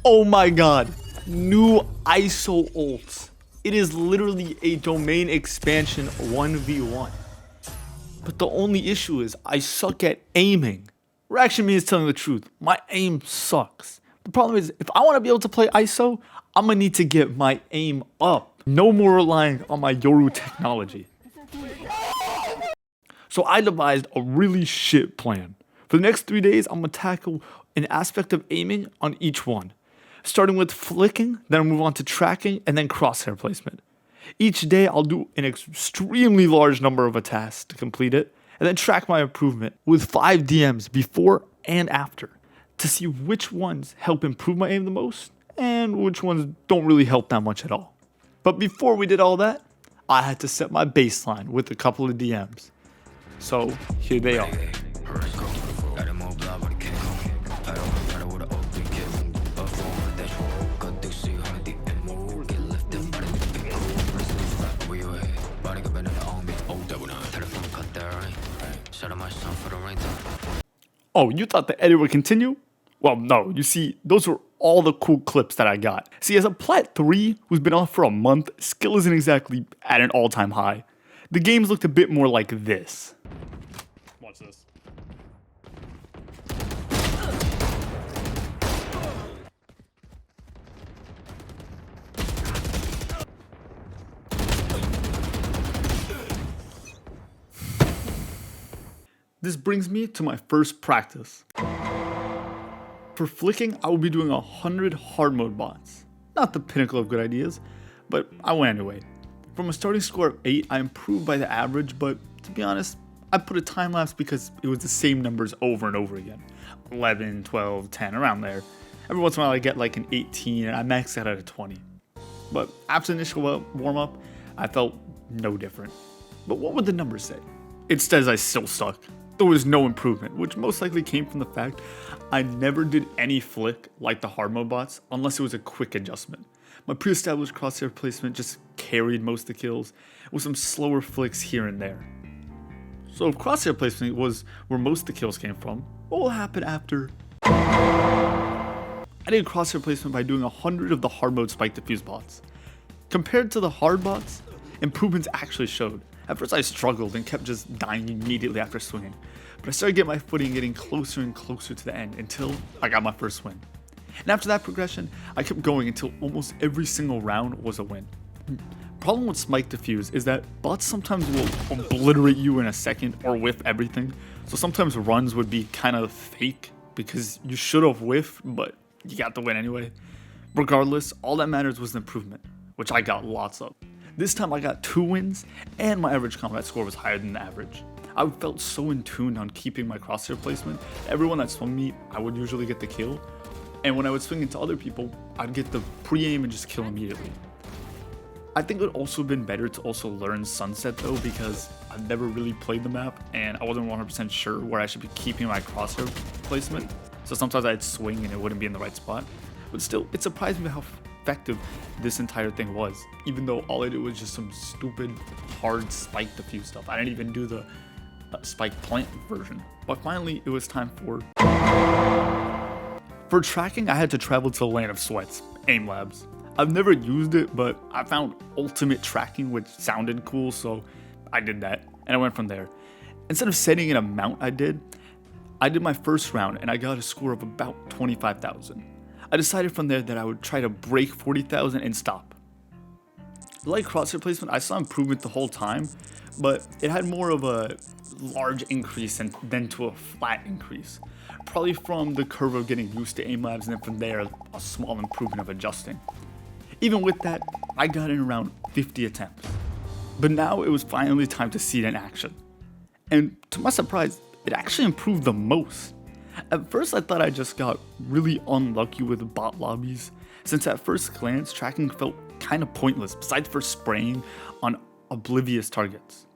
Oh my god, new ISO ults. It is literally a domain expansion 1v1. But the only issue is I suck at aiming. Reaction me is telling the truth. My aim sucks. The problem is if I want to be able to play ISO, I'm gonna need to get my aim up. No more relying on my Yoru technology. So I devised a really shit plan. For the next 3 days, I'm gonna tackle an aspect of aiming on each one. Starting with flicking, then I'll move on to tracking, and then crosshair placement. Each day, I'll do an extremely large number of tasks to complete it, and then track my improvement with 5 DMs before and after to see which ones help improve my aim the most and which ones don't really help that much at all. But before we did all that, I had to set my baseline with a couple of DMs. So here they are. Oh, you thought the edit would continue? Well, no. You see, those were all the cool clips that I got. See, as a Plat 3 who's been off for a month, skill isn't exactly at an all-time high. The games looked a bit more like this. Watch this. This brings me to my first practice. For flicking, I will be doing 100 hard mode bots. Not the pinnacle of good ideas, but I went anyway. From a starting score of 8, I improved by the average, but to be honest, I put a time lapse because it was the same numbers over and over again. 11, 12, 10, around there. Every once in a while I get like an 18 and I max out at a 20. But after the initial warm up, I felt no different. But what would the numbers say? It says I still suck. There was no improvement, which most likely came from the fact I never did any flick like the hard mode bots unless it was a quick adjustment. My pre-established crosshair placement just carried most of the kills, with some slower flicks here and there. So if crosshair placement was where most of the kills came from, what will happen after? I did crosshair placement by doing 100 of the hard mode spike defuse bots. Compared to the hard bots, improvements actually showed. At first I struggled and kept just dying immediately after swinging, but I started getting my footing getting closer and closer to the end until I got my first win. And after that progression, I kept going until almost every single round was a win. Problem with spike defuse is that bots sometimes will obliterate you in a second or whiff everything, so sometimes runs would be kind of fake because you should have whiffed, but you got the win anyway. Regardless, all that matters was the improvement, which I got lots of. This time I got 2 wins, and my average combat score was higher than the average. I felt so in tune on keeping my crosshair placement. Everyone that swung me, I would usually get the kill. And when I would swing into other people, I'd get the pre-aim and just kill immediately. I think it would also have been better to also learn Sunset though, because I've never really played the map, and I wasn't 100% sure where I should be keeping my crosshair placement. So sometimes I'd swing and it wouldn't be in the right spot. But still, it surprised me how effective this entire thing was, even though all I did was just some stupid hard spike defuse stuff. I didn't even do the spike plant version. But finally it was time for tracking. I had to travel to the land of sweats, aim labs. I've never used it, but I found ultimate tracking which sounded cool, so I did that and I went from there. Instead of setting an amount, I did my first round and I got a score of about 25,000. I decided from there that I would try to break 40,000 and stop. Like crosshair placement, I saw improvement the whole time, but it had more of a large increase than to a flat increase. Probably from the curve of getting used to aim labs, and then from there, a small improvement of adjusting. Even with that, I got in around 50 attempts. But now it was finally time to see it in action. And to my surprise, it actually improved the most. At first I thought I just got really unlucky with bot lobbies, since at first glance tracking felt kind of pointless besides for spraying on oblivious targets.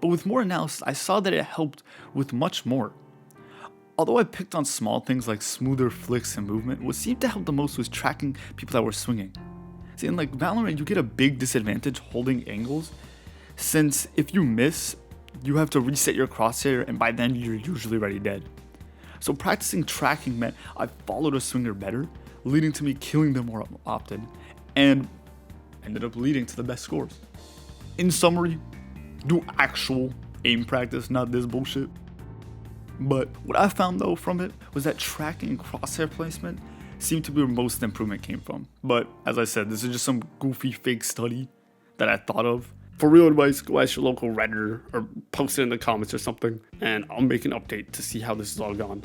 But with more analysis I saw that it helped with much more. Although I picked on small things like smoother flicks and movement, what seemed to help the most was tracking people that were swinging. See, in like Valorant you get a big disadvantage holding angles, since if you miss, you have to reset your crosshair and by then you're usually already dead. So practicing tracking meant I followed a swinger better, leading to me killing them more often, and ended up leading to the best scores. In summary, do actual aim practice, not this bullshit. But what I found though from it was that tracking and crosshair placement seemed to be where most improvement came from. But as I said, this is just some goofy fake study that I thought of. For real advice, go ask your local Redditor or post it in the comments or something, and I'll make an update to see how this is all gone.